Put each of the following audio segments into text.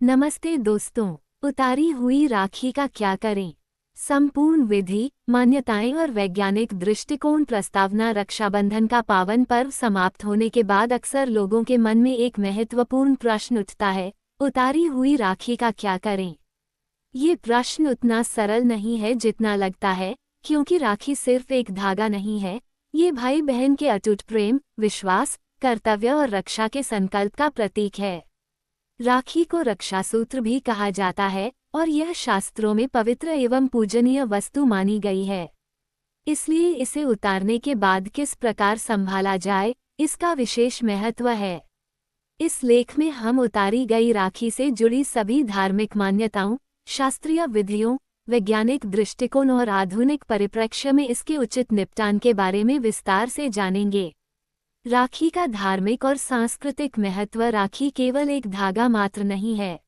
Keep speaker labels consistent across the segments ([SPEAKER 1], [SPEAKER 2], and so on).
[SPEAKER 1] नमस्ते दोस्तों। उतारी हुई राखी का क्या करें? संपूर्ण विधि, मान्यताएं और वैज्ञानिक दृष्टिकोण प्रस्तावना। रक्षाबंधन का पावन पर्व समाप्त होने के बाद अक्सर लोगों के मन में एक महत्वपूर्ण प्रश्न उठता है, उतारी हुई राखी का क्या करें? ये प्रश्न उतना सरल नहीं है जितना लगता है, क्योंकि राखी सिर्फ एक धागा नहीं है, ये भाई बहन के अटूट प्रेम, विश्वास, कर्तव्य और रक्षा के संकल्प का प्रतीक है। राखी को रक्षासूत्र भी कहा जाता है और यह शास्त्रों में पवित्र एवं पूजनीय वस्तु मानी गई है। इसलिए इसे उतारने के बाद किस प्रकार संभाला जाए, इसका विशेष महत्व है। इस लेख में हम उतारी गई राखी से जुड़ी सभी धार्मिक मान्यताओं, शास्त्रीय विधियों, वैज्ञानिक दृष्टिकोण और आधुनिक परिप्रेक्ष्य में इसके उचित निपटान के बारे में विस्तार से जानेंगे। राखी का धार्मिक और सांस्कृतिक महत्व। राखी केवल एक धागा मात्र नहीं है।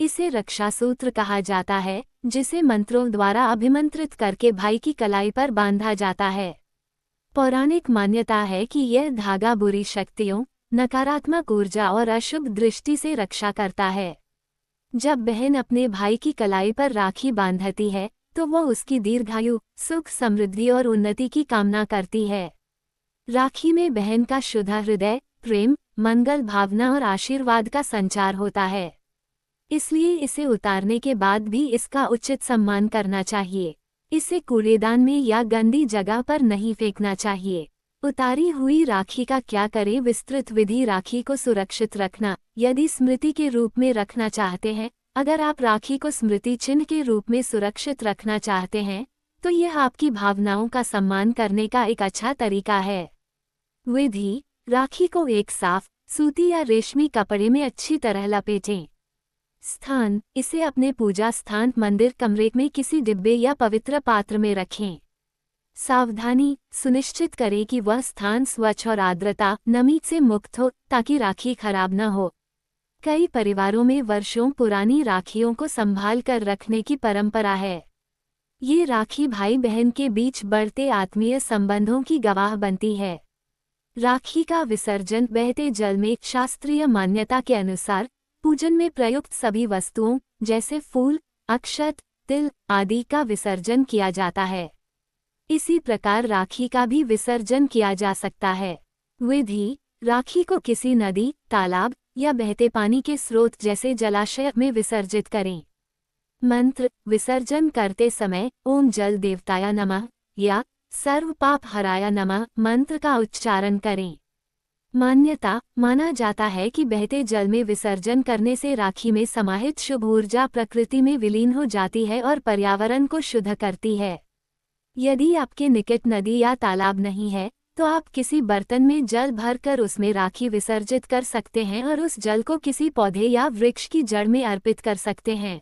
[SPEAKER 1] इसे रक्षासूत्र कहा जाता है, जिसे मंत्रों द्वारा अभिमंत्रित करके भाई की कलाई पर बांधा जाता है। पौराणिक मान्यता है कि यह धागा बुरी शक्तियों, नकारात्मक ऊर्जा और अशुभ दृष्टि से रक्षा करता है। जब बहन अपने भाई की कलाई पर राखी बांधती है, तो वह उसकी दीर्घायु, सुख, समृद्धि और उन्नति की कामना करती है। राखी में बहन का शुद्ध हृदय, प्रेम, मंगल भावना और आशीर्वाद का संचार होता है। इसलिए इसे उतारने के बाद भी इसका उचित सम्मान करना चाहिए। इसे कूड़ेदान में या गंदी जगह पर नहीं फेंकना चाहिए। उतारी हुई राखी का क्या करें? विस्तृत विधि। राखी को सुरक्षित रखना। यदि स्मृति के रूप में रखना चाहते हैं, अगर आप राखी को स्मृति चिन्ह के रूप में सुरक्षित रखना चाहते हैं, तो यह आपकी भावनाओं का सम्मान करने का एक अच्छा तरीका है। विधि: राखी को एक साफ, सूती या रेशमी कपड़े में अच्छी तरह लपेटें। स्थान: इसे अपने पूजा स्थान, मंदिर, कमरे में किसी डिब्बे या पवित्र पात्र में रखें। सावधानी: सुनिश्चित करें कि वह स्थान स्वच्छ और आर्द्रता, नमी से मुक्त हो, ताकि राखी खराब न हो। कई परिवारों में वर्षों पुरानी राखियों को संभाल कर रखने की परंपरा है। ये राखी भाई बहन के बीच बढ़ते आत्मीय संबंधों की गवाह बनती है। राखी का विसर्जन: बहते जल में। शास्त्रीय मान्यता के अनुसार पूजन में प्रयुक्त सभी वस्तुओं, जैसे फूल, अक्षत, तिल आदि का विसर्जन किया जाता है। इसी प्रकार राखी का भी विसर्जन किया जा सकता है। विधि: राखी को किसी नदी, तालाब या बहते पानी के स्रोत जैसे जलाशय में विसर्जित करें। मंत्र: विसर्जन करते समय ओम जल देवताय नमः या सर्व पाप हराय नमः मंत्र का उच्चारण करें। मान्यता: माना जाता है कि बहते जल में विसर्जन करने से राखी में समाहित शुभ ऊर्जा प्रकृति में विलीन हो जाती है और पर्यावरण को शुद्ध करती है। यदि आपके निकट नदी या तालाब नहीं है, तो आप किसी बर्तन में जल भरकर उसमें राखी विसर्जित कर सकते हैं और उस जल को किसी पौधे या वृक्ष की जड़ में अर्पित कर सकते हैं।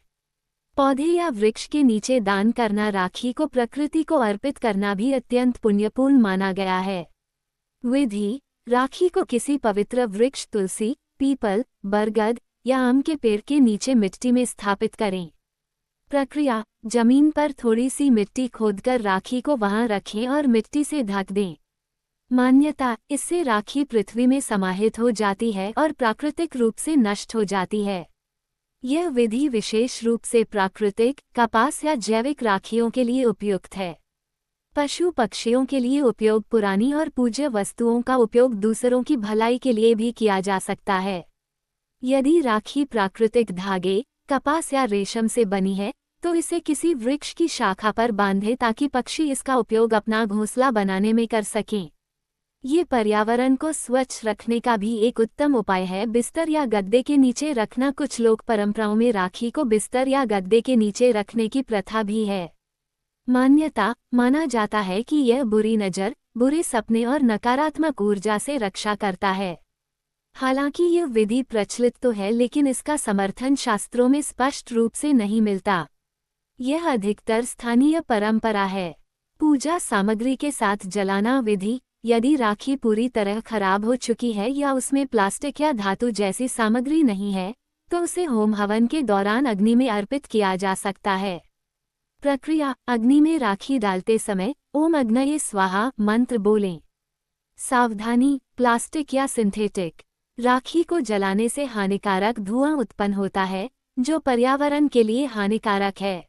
[SPEAKER 1] पौधे या वृक्ष के नीचे दान करना: राखी को प्रकृति को अर्पित करना भी अत्यंत पुण्यपूर्ण माना गया है। विधि: राखी को किसी पवित्र वृक्ष, तुलसी, पीपल, बरगद या आम के पेड़ के नीचे मिट्टी में स्थापित करें। प्रक्रिया: जमीन पर थोड़ी सी मिट्टी खोदकर राखी को वहां रखें और मिट्टी से ढक दें। मान्यता: इससे राखी पृथ्वी में समाहित हो जाती है और प्राकृतिक रूप से नष्ट हो जाती है। यह विधि विशेष रूप से प्राकृतिक, कपास या जैविक राखियों के लिए उपयुक्त है। पशु पक्षियों के लिए उपयोग: पुरानी और पूज्य वस्तुओं का उपयोग दूसरों की भलाई के लिए भी किया जा सकता है। यदि राखी प्राकृतिक धागे, कपास या रेशम से बनी है, तो इसे किसी वृक्ष की शाखा पर बांधें ताकि पक्षी इसका उपयोग अपना घोंसला बनाने में कर सकें। ये पर्यावरण को स्वच्छ रखने का भी एक उत्तम उपाय है। बिस्तर या गद्दे के नीचे रखना: कुछ लोक परंपराओं में राखी को बिस्तर या गद्दे के नीचे रखने की प्रथा भी है। मान्यता: माना जाता है कि यह बुरी नज़र, बुरे सपने और नकारात्मक ऊर्जा से रक्षा करता है। हालांकि यह विधि प्रचलित तो है, लेकिन इसका समर्थन शास्त्रों में स्पष्ट रूप से नहीं मिलता। यह अधिकतर स्थानीय परंपरा है। पूजा सामग्री के साथ जलाना। विधि: यदि राखी पूरी तरह खराब हो चुकी है या उसमें प्लास्टिक या धातु जैसी सामग्री नहीं है, तो उसे होम हवन के दौरान अग्नि में अर्पित किया जा सकता है। प्रक्रिया: अग्नि में राखी डालते समय ओम अग्नये स्वाहा मंत्र बोलें। सावधानी: प्लास्टिक या सिंथेटिक राखी को जलाने से हानिकारक धुआं उत्पन्न होता है, जो पर्यावरण के लिए हानिकारक है।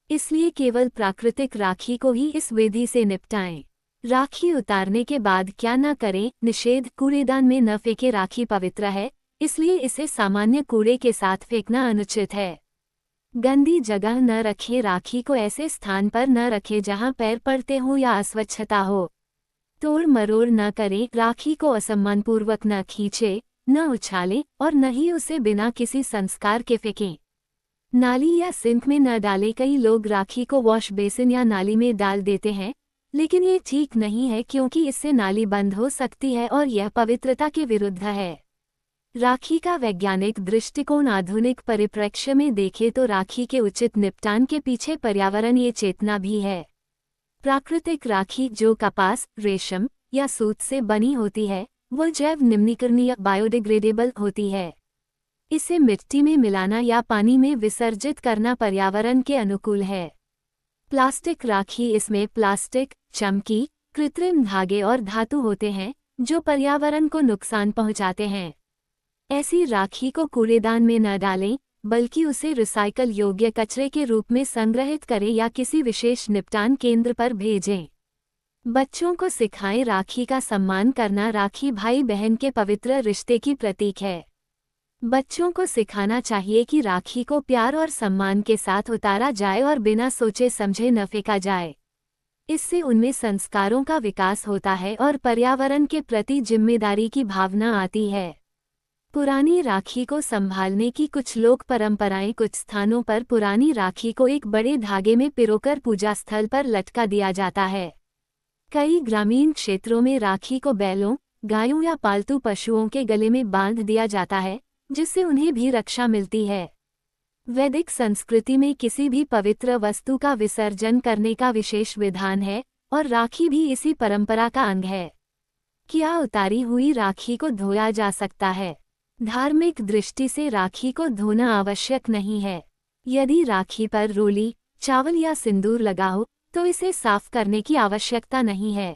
[SPEAKER 1] इसलिए केवल प्राकृतिक राखी को ही इस विधि से निपटाएं। राखी उतारने के बाद क्या न करें। निषेध: कूड़ेदान में न फेंके। राखी पवित्र है, इसलिए इसे सामान्य कूड़े के साथ फेंकना अनुचित है। गंदी जगह न रखें। राखी को ऐसे स्थान पर न रखें जहां पैर पड़ते हों या अस्वच्छता हो। तोड़ मरोड़ न करें। राखी को असम्मानपूर्वक न खींचे, न उछालें और न ही उसे बिना किसी संस्कार के फेंकें। नाली या सिंक में न डालें। कई लोग राखी को वॉश बेसिन या नाली में डाल देते हैं, लेकिन ये ठीक नहीं है क्योंकि इससे नाली बंद हो सकती है और यह पवित्रता के विरुद्ध है। राखी का वैज्ञानिक दृष्टिकोण: आधुनिक परिप्रेक्ष्य में देखें तो राखी के उचित निपटान के पीछे पर्यावरणीय चेतना भी है। प्राकृतिक राखी, जो कपास, रेशम या सूत से बनी होती है, वो जैव निम्नीकरणीय बायोडिग्रेडेबल होती है। इसे मिट्टी में मिलाना या पानी में विसर्जित करना पर्यावरण के अनुकूल है। प्लास्टिक राखी: इसमें प्लास्टिक, चमकी, कृत्रिम धागे और धातु होते हैं जो पर्यावरण को नुकसान पहुंचाते हैं। ऐसी राखी को कूड़ेदान में न डालें, बल्कि उसे रिसाइकल योग्य कचरे के रूप में संग्रहित करें या किसी विशेष निपटान केंद्र पर भेजें। बच्चों को सिखाएं राखी का सम्मान करना। राखी भाई बहन के पवित्र रिश्ते की प्रतीक है। बच्चों को सिखाना चाहिए कि राखी को प्यार और सम्मान के साथ उतारा जाए और बिना सोचे समझे न फेंका जाए। इससे उनमें संस्कारों का विकास होता है और पर्यावरण के प्रति जिम्मेदारी की भावना आती है। पुरानी राखी को संभालने की कुछ लोक परंपराएं: कुछ स्थानों पर पुरानी राखी को एक बड़े धागे में पिरोकर पूजा स्थल पर लटका दिया जाता है। कई ग्रामीण क्षेत्रों में राखी को बैलों, गायों या पालतू पशुओं के गले में बांध दिया जाता है, जिससे उन्हें भी रक्षा मिलती है। वैदिक संस्कृति में किसी भी पवित्र वस्तु का विसर्जन करने का विशेष विधान है और राखी भी इसी परंपरा का अंग है। क्या उतारी हुई राखी को धोया जा सकता है? धार्मिक दृष्टि से राखी को धोना आवश्यक नहीं है। यदि राखी पर रोली, चावल या सिंदूर लगा हो तो इसे साफ करने की आवश्यकता नहीं है।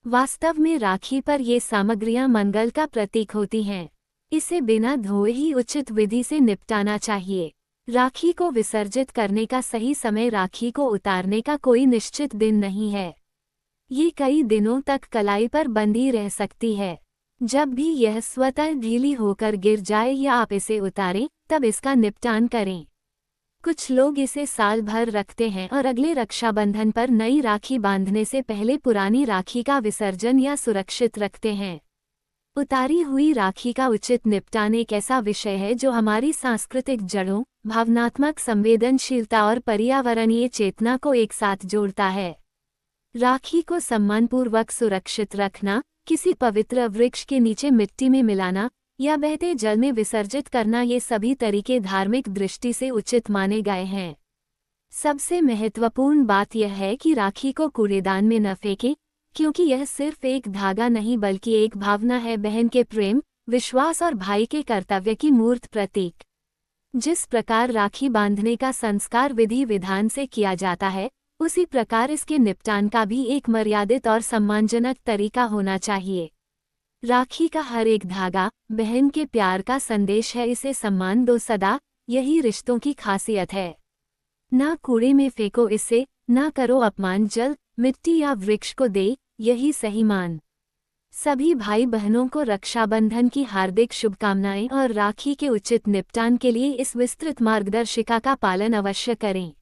[SPEAKER 1] वास्तव में राखी पर ये सामग्रियां मंगल का प्रतीक होती हैं। इसे बिना धोए ही उचित विधि से निपटाना चाहिए। राखी को विसर्जित करने का सही समय: राखी को उतारने का कोई निश्चित दिन नहीं है। ये कई दिनों तक कलाई पर बंधी रह सकती है। जब भी यह स्वतः ढीली होकर गिर जाए या आप इसे उतारें, तब इसका निपटान करें। कुछ लोग इसे साल भर रखते हैं और अगले रक्षाबंधन पर नई राखी बांधने से पहले पुरानी राखी का विसर्जन या सुरक्षित रखते हैं। उतारी हुई राखी का उचित निपटान एक ऐसा विषय है जो हमारी सांस्कृतिक जड़ों, भावनात्मक संवेदनशीलता और पर्यावरणीय चेतना को एक साथ जोड़ता है। राखी को सम्मानपूर्वक सुरक्षित रखना, किसी पवित्र वृक्ष के नीचे मिट्टी में मिलाना या बहते जल में विसर्जित करना, ये सभी तरीके धार्मिक दृष्टि से उचित माने गए हैं। सबसे महत्वपूर्ण बात यह है कि राखी को कूड़ेदान में न फेंकें, क्योंकि यह सिर्फ एक धागा नहीं बल्कि एक भावना है, बहन के प्रेम, विश्वास और भाई के कर्तव्य की मूर्त प्रतीक। जिस प्रकार राखी बांधने का संस्कार विधि विधान से किया जाता है, उसी प्रकार इसके निपटान का भी एक मर्यादित और सम्मानजनक तरीका होना चाहिए। राखी का हर एक धागा बहन के प्यार का संदेश है। इसे सम्मान दो सदा, यही रिश्तों की खासियत है। ना कूड़े में फेंको इसे, ना करो अपमान, जल, मिट्टी या वृक्ष को दे, यही सही मान। सभी भाई बहनों को रक्षाबंधन की हार्दिक शुभकामनाएं और राखी के उचित निपटान के लिए इस विस्तृत मार्गदर्शिका का पालन अवश्य करें।